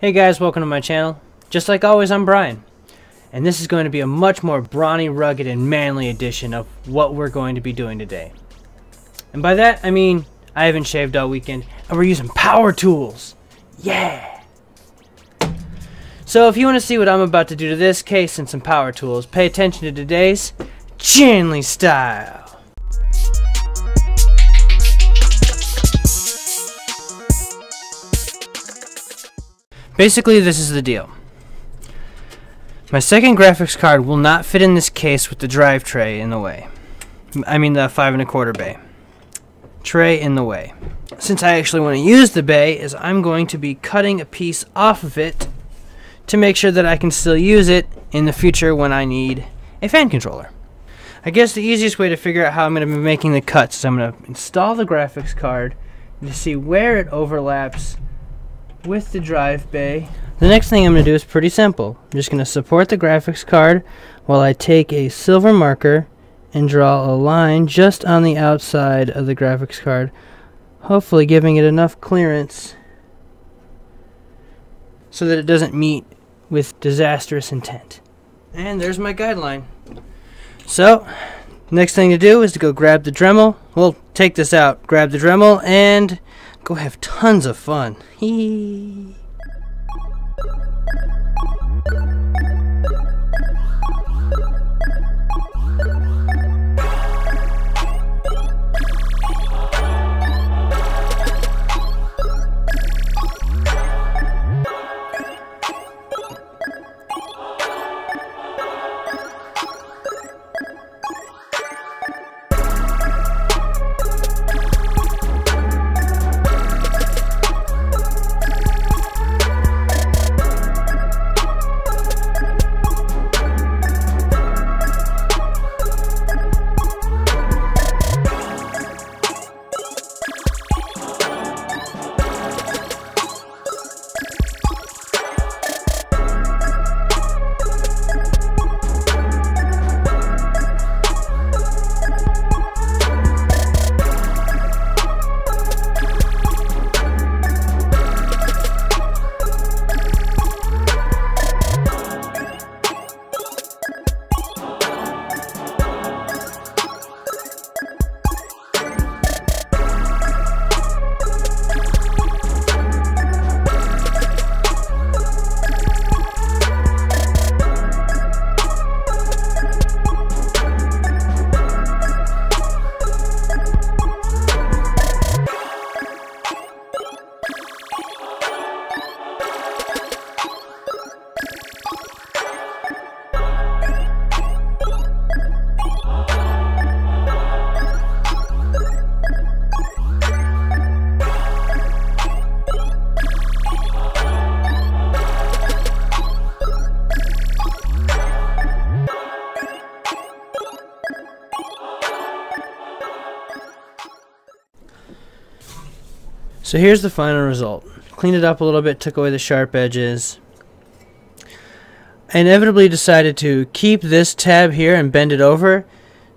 Hey guys, welcome to my channel. Just like always, I'm Brian, and this is going to be a much more brawny, rugged, and manly edition of what we're going to be doing today. And by that, I mean I haven't shaved all weekend, and we're using power tools. Yeah! So if you want to see what I'm about to do to this case and some power tools, pay attention to today's Chanley style. Basically, this is the deal. My second graphics card will not fit in this case with the drive tray in the way. I mean the 5 1/4 bay. Tray in the way. Since I actually want to use the bay, is I'm going to be cutting a piece off of it to make sure that I can still use it in the future when I need a fan controller. I guess the easiest way to figure out how I'm going to be making the cuts is I'm going to install the graphics card and to see where it overlaps with the drive bay. The next thing I'm going to do is pretty simple. I'm just going to support the graphics card while I take a silver marker and draw a line just on the outside of the graphics card, hopefully giving it enough clearance so that it doesn't meet with disastrous intent. And there's my guideline. So, next thing to do is to go grab the Dremel. Well, take this out, grab the Dremel, and go have tons of fun. Hee. So here's the final result. Cleaned it up a little bit, took away the sharp edges. I inevitably decided to keep this tab here and bend it over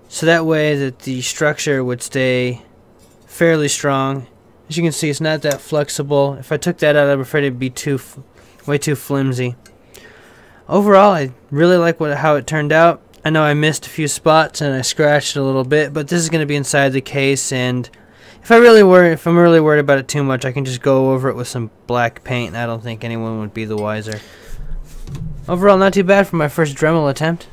so that way that the structure would stay fairly strong. As you can see, it's not that flexible. If I took that out, I'm afraid it'd be way too flimsy. Overall, I really like how it turned out. I know I missed a few spots and I scratched a little bit, but this is going to be inside the case, and if I'm really worried about it too much, I can just go over it with some black paint, and I don't think anyone would be the wiser. Overall, not too bad for my first Dremel attempt.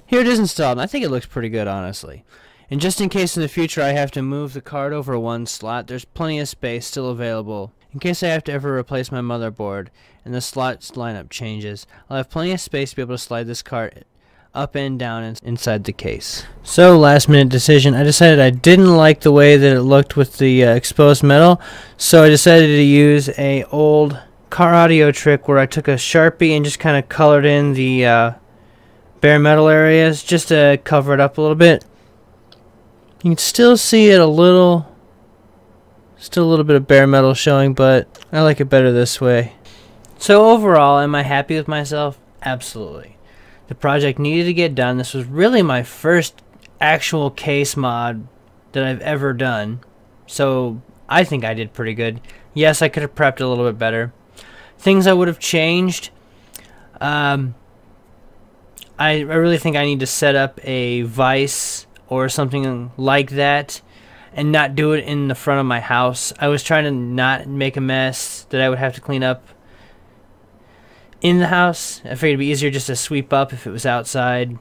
Here it is installed, and I think it looks pretty good, honestly. And just in case in the future I have to move the card over one slot, there's plenty of space still available. In case I have to ever replace my motherboard and the slots lineup changes, I'll have plenty of space to be able to slide this card up and down inside the case. So, last minute decision. I decided I didn't like the way that it looked with the exposed metal, so I decided to use a old car audio trick where I took a Sharpie and just kind of colored in the bare metal areas just to cover it up a little bit. You can still see it a little, still a little bit of bare metal showing, but I like it better this way. So overall, am I happy with myself? Absolutely. The project needed to get done. This was really my first actual case mod that I've ever done, so I think I did pretty good. Yes, I could have prepped a little bit better. Things I would have changed. I really think I need to set up a vise or something like that and not do it in the front of my house. I was trying to not make a mess that I would have to clean up in the house. I figured it'd be easier just to sweep up if it was outside.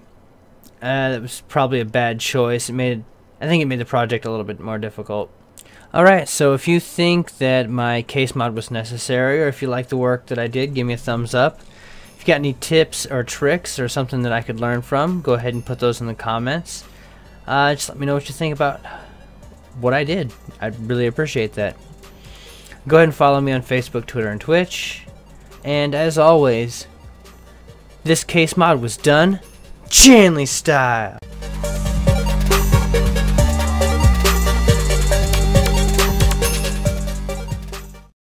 That was probably a bad choice. I think it made the project a little bit more difficult. Alright, so if you think that my case mod was necessary, or if you like the work that I did, give me a thumbs up. If you got any tips or tricks or something that I could learn from, go ahead and put those in the comments. Just let me know what you think about what I did. I'd really appreciate that. Go ahead and follow me on Facebook, Twitter, and Twitch. And as always, this case mod was done Janley style.